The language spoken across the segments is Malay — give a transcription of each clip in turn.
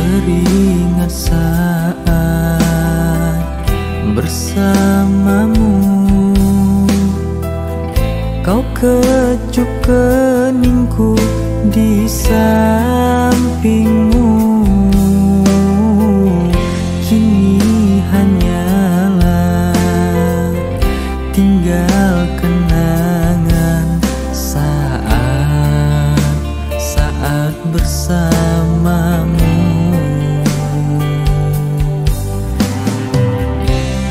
teringat saat bersamamu. Kau kecup keningku di sampingmu. Kini hanyalah tinggal kenangan saat bersamamu.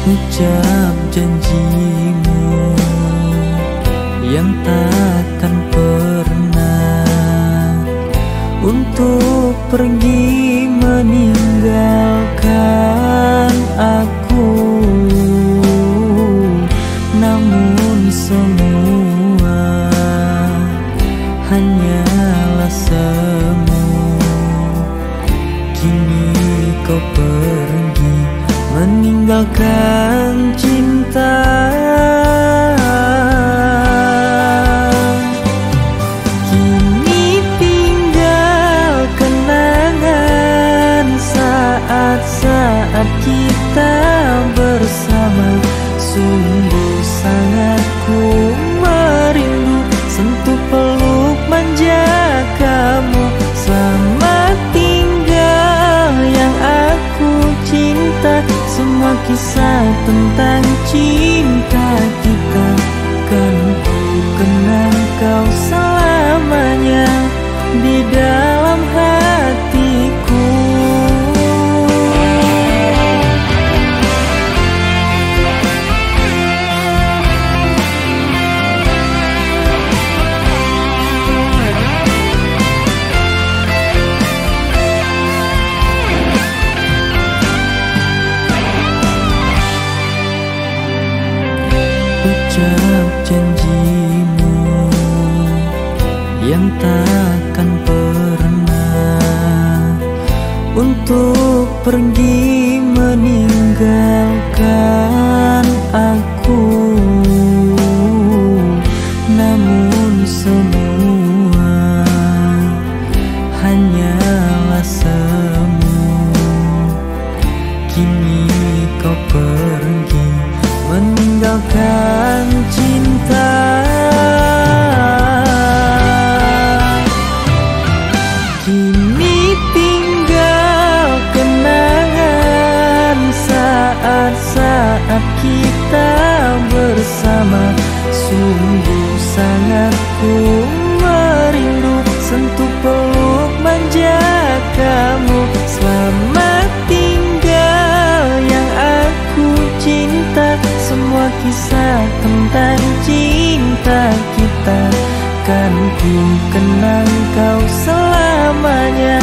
Ucap janjimu yang takkan pernah untuk pergi meninggalkan aku. Namun semua hanyalah semu. Kini kau pergi meninggalkan cinta. Kini tinggal kenangan saat-saat kita bersama. Sungguh sangat ku merindu sentuh peluk manja kamu. Selamat tinggal yang aku cinta. Semua kisah tentang cinta kita kan ku kenang kau selamanya di dalam hatiku. Ucap janjimu yang takkan pernah untuk pergi meninggalkan aku. Namun semua hanyalah semu. Kini kau pergi meninggalkan cinta. Kini tinggal kenangan saat-saat kita bersama. Sungguh sangat ku merindu sentuh peluk manja kamu. Selamat tinggal yang aku cinta. Semua kisah tentang cinta kita kan ku kenang kau selamanya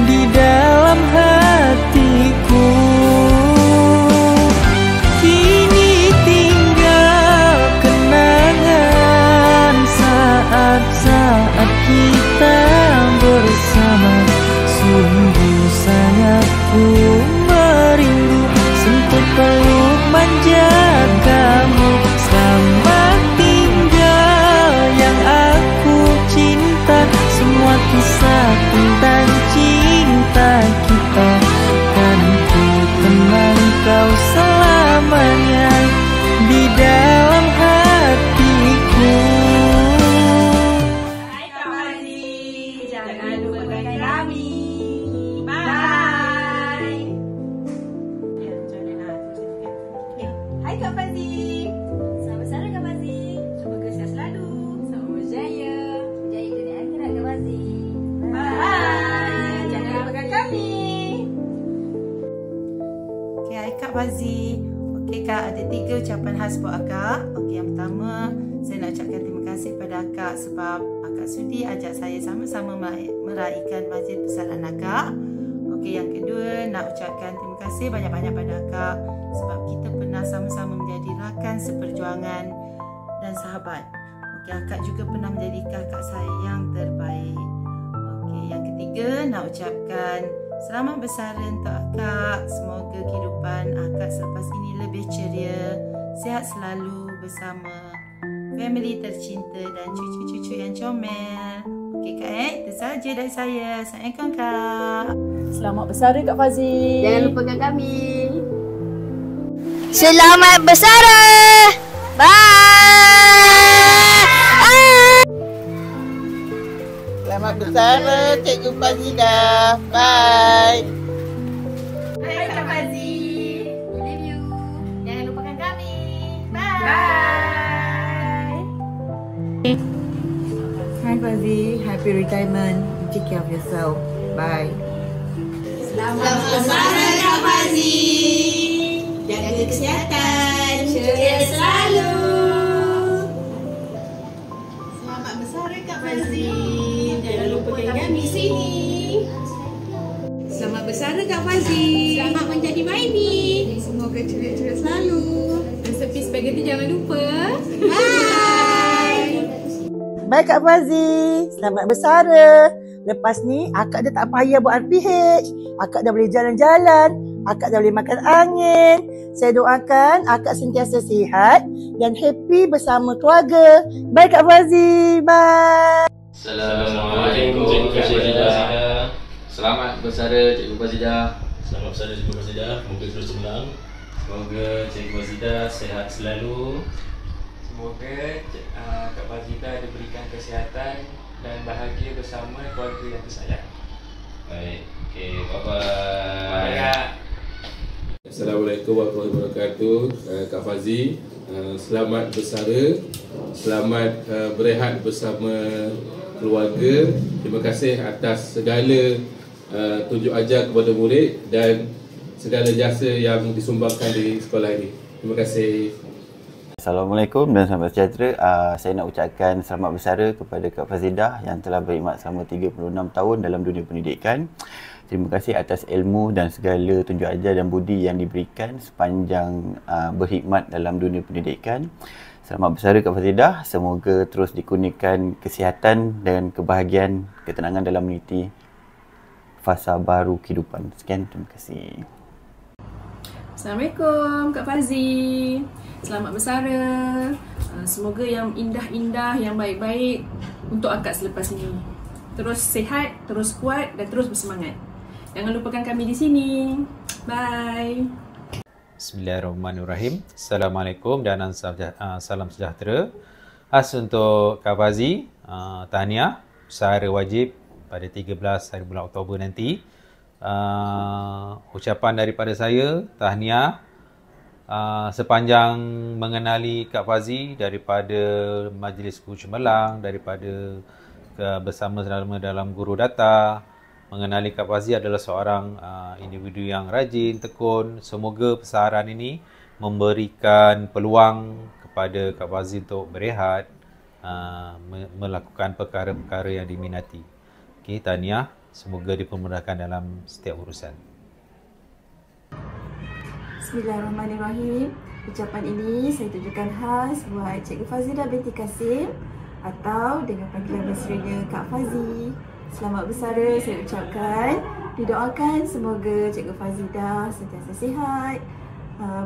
di dalam hatiku. Kini tinggal kenangan saat-saat kita bersama. Sungguh sangat ku merindu sentuh peluk manja kamu. Selamat tinggal yang aku cinta. Semua kisah tentang cinta kita kan ku kenang kau selamanya di dalam hatiku. Hai Kak Fazi, jangan lupakan kami. Bye. Hai Kak Fazi. Selamat sore Kak Fazi. Semoga sehat selalu. Semoga berjaya. Berjaya dunia akhirat Kak Fazi. Bye. Jangan lupakan kami. Okay, hai Kak Fazi. Okay Kak, ada 3 ucapan khas buat Akak. Okay, yang pertama, saya nak ucapkan terima kasih pada Akak sebab Akak sudi ajak saya sama-sama meraihkan majlis persalinan Akak. Okay, yang kedua, nak ucapkan terima kasih banyak-banyak pada Akak sebab kita pernah sama-sama menjadi rakan seperjuangan dan sahabat. Okay, Akak juga pernah menjadi kakak saya yang terbaik. Okay, yang ketiga, nak ucapkan selamat bersara untuk Akak. Semoga kehidupan Akak selepas ini lebih ceria, sihat selalu bersama family tercinta dan cucu-cucu yang comel. Okey Kak, itu saja dari saya. Assalamualaikum Kak. Selamat bersara Kak Fazli. Jangan lupakan kami. Selamat bersara. Bye. Selamat bersara Cikgu Fazidah. Bye. Hai Kak Fazi. We love you. Jangan lupakan kami. Bye. Hi Fazi, happy retirement. Take care of yourself. Bye. Selamat bersara Kak Fazi. Jaga kesihatan. Ceria selalu. Selamat bersara Kak Fazi. Jangan lupakan kami di sini. Selamat bersara Kak Fazi. Selamat menjadi Maimi. Semoga ceria-ceria selalu. Resepi spaghetti jangan lupa. Bye. Baik Kak Fazi. Selamat bersara. Lepas ni akak dah tak payah buat RPH. Akak dah boleh jalan-jalan. Akak dah boleh makan angin. Saya doakan akak sentiasa sihat dan happy bersama keluarga. Bye Kak Fazi. Bye. Assalamualaikum Cikgu Fazidah. Selamat bersara Cikgu Fazidah. Selamat bersara Cikgu Fazidah. Moga terus cemerlang. Semoga Cikgu Fazidah sihat selalu. Semoga Kak Fazidah diberikan kesihatan dan bahagia bersama keluarga yang tersayang. Baik. Okey, bye-bye. Bye. Assalamualaikum warahmatullahi wabarakatuh. Kak Fazi, selamat bersara. Selamat berehat bersama keluarga. Terima kasih atas segala tunjuk ajar kepada murid dan segala jasa yang disumbangkan di sekolah ini. Terima kasih. Assalamualaikum dan selamat sejahtera. Saya nak ucapkan selamat bersara kepada Kak Fazidah yang telah berkhidmat selama 36 tahun dalam dunia pendidikan. Terima kasih atas ilmu dan segala tunjuk ajar dan budi yang diberikan sepanjang berkhidmat dalam dunia pendidikan. Selamat bersara Kak Fazidah. Semoga terus dikurniakan kesihatan dan kebahagiaan, ketenangan dalam meniti fasa baru kehidupan. Sekian, terima kasih. Assalamualaikum Kak Fazi. Selamat bersara. Semoga yang indah-indah, yang baik-baik untuk akak selepas ini. Terus sihat, terus kuat dan terus bersemangat. Jangan lupakan kami di sini. Bye. Bismillahirrahmanirrahim. Assalamualaikum dan salam sejahtera. Khas untuk Kak Fazi, tahniah bersara wajib pada 13 hari bulan Oktober nanti. Ucapan daripada saya, tahniah sepanjang mengenali Kak Fazi daripada Majlis Guru Cemerlang, daripada bersama-sama dalam Guru Data. Mengenali Kak Fazi adalah seorang individu yang rajin, tekun. Semoga persaharan ini memberikan peluang kepada Kak Fazi untuk berehat, melakukan perkara-perkara yang diminati. Okey, tahniah. Semoga dipermudahkan dalam setiap urusan. Bismillahirrahmanirrahim. Ucapan ini saya tujukan khas buat Cikgu Fazidah binti Kasim atau dengan panggilan mesranya Kak Fazi. Selamat bersara saya ucapkan. Didoakan semoga Cikgu Fazidah sentiasa sihat,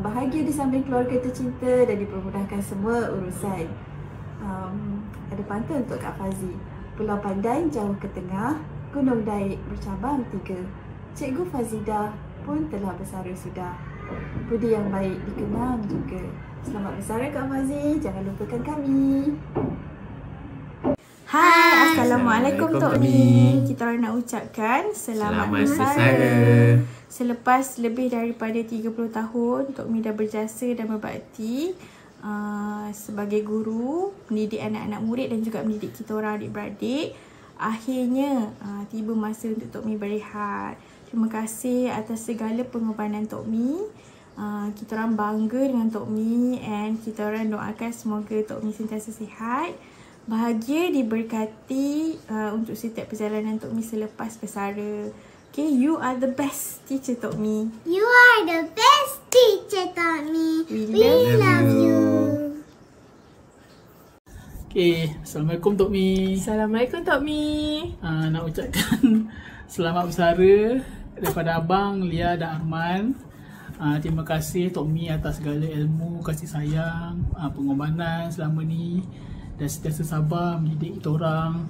bahagia di samping keluarga tercinta dan dipermudahkan semua urusan. Ada pantun untuk Kak Fazi. Pulau Pandan jauh ke tengah, Gunung Daik bercabang 3. Cikgu Fazidah pun telah bersara sudah. Budi yang baik dikenang juga. Selamat bersara Kak Fazi, jangan lupakan kami. Hai, Assalamualaikum Tok Mi. Kita orang nak ucapkan selamat bersara. Selepas lebih daripada 30 tahun Tok Mi dah berjasa dan berbakti sebagai guru, mendidik anak-anak murid dan juga mendidik kita orang adik-beradik. Akhirnya tiba masa untuk Tok Mi berehat. Terima kasih atas segala pengorbanan Tok Mi. Kita orang bangga dengan Tok Mi and kita orang doakan semoga Tok Mi sentiasa sihat, bahagia, diberkati untuk setiap perjalanan Tok Mi selepas bersara. Okay, you are the best teacher Tok Mi. You are the best teacher Tok Mi. We love you. Okay, Assalamualaikum Tok Mi. Assalamualaikum Tok Mi. Nak ucapkan selamat bersara daripada Abang, Lia dan Arman. Terima kasih Tok Mi atas segala ilmu, kasih sayang, pengorbanan selama ni dan sentiasa sabar mendidik kita orang.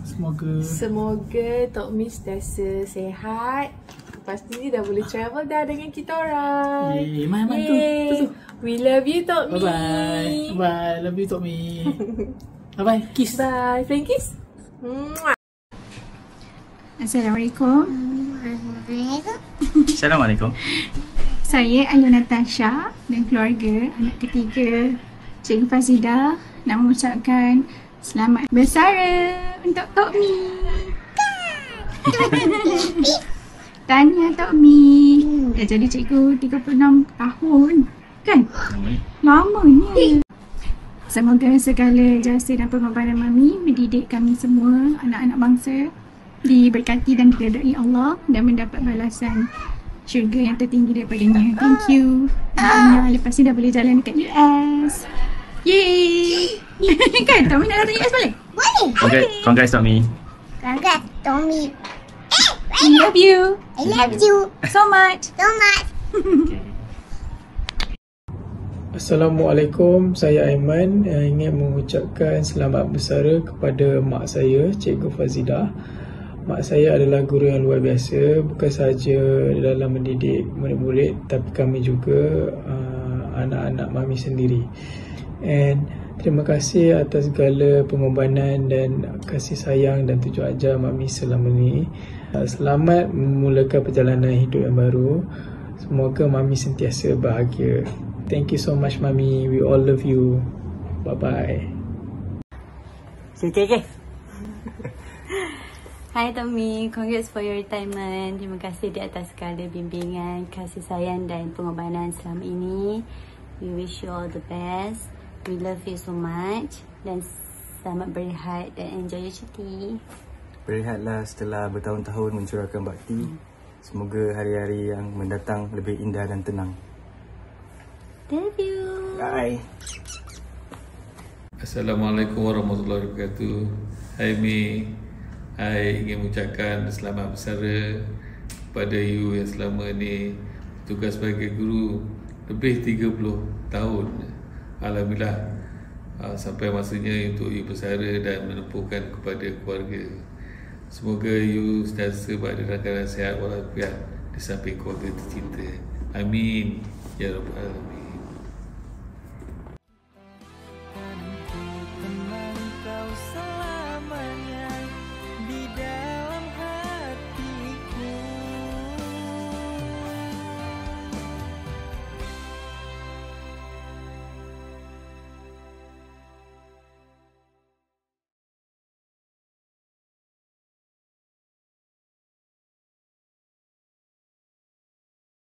Semoga Tok Mi sentiasa sihat. Lepas ni dah boleh travel dah dengan kita orang. Tu. We love you Tok Mi. Bye. Bye. Love you Tok Mi. Bye. Kiss. Bye. Flying kiss. Assalamualaikum. Assalamualaikum. Saya Ayu Natasha dan keluarga anak ketiga Cikgu Fazidah nak mengucapkan selamat bersara untuk Tok Mi. Tahniah Tok Mi. Dah jadi cikgu 36 tahun. Kan? Lamanya. Semoga segala jasa dan pengorbanan Mami mendidik kami semua anak-anak bangsa diberkati dan diridai Allah dan mendapat balasan syurga yang tertinggi daripadanya. Thank you. Alhamdulillah lepas ni dah boleh jalan dekat US. Yeay. Kan Tok Mi nak datang US balik? Boleh. Congrats Tok Mi. Congrats Tok Mi. I love you. I love you so much. So much. Assalamualaikum, saya Aiman. Ingin mengucapkan selamat bersara kepada mak saya, Cikgu Fazidah. Mak saya adalah guru yang luar biasa, bukan sahaja dalam mendidik murid-murid, tapi kami juga anak-anak Mami sendiri. And terima kasih atas segala pengorbanan dan kasih sayang dan tujuan ajar Mami selama ni. Selamat memulakan perjalanan hidup yang baru. Semoga Mami sentiasa bahagia. Thank you so much Mami. We all love you. Bye-bye. Okay. Hai Tok Mi, congrats for your retirement. Terima kasih di atas segala bimbingan, kasih sayang dan pengorbanan selama ini. We wish you all the best. We love you so much. Dan selamat berehat dan enjoy your cuti. Berehatlah setelah bertahun-tahun mencurahkan bakti. Semoga hari-hari yang mendatang lebih indah dan tenang. Love you. Bye. Assalamualaikum warahmatullahi wabarakatuh. Hai Mi. Hai, ingin mengucapkan selamat bersara kepada you yang selama ni tugas sebagai guru lebih 30 tahun. Alhamdulillah sampai masanya untuk you bersara dan menempuhkan kepada keluarga. Semoga you sentiasa berada dalam keadaan sihat walafiat di samping keluarga tercinta. Amin ya rabbal alamin.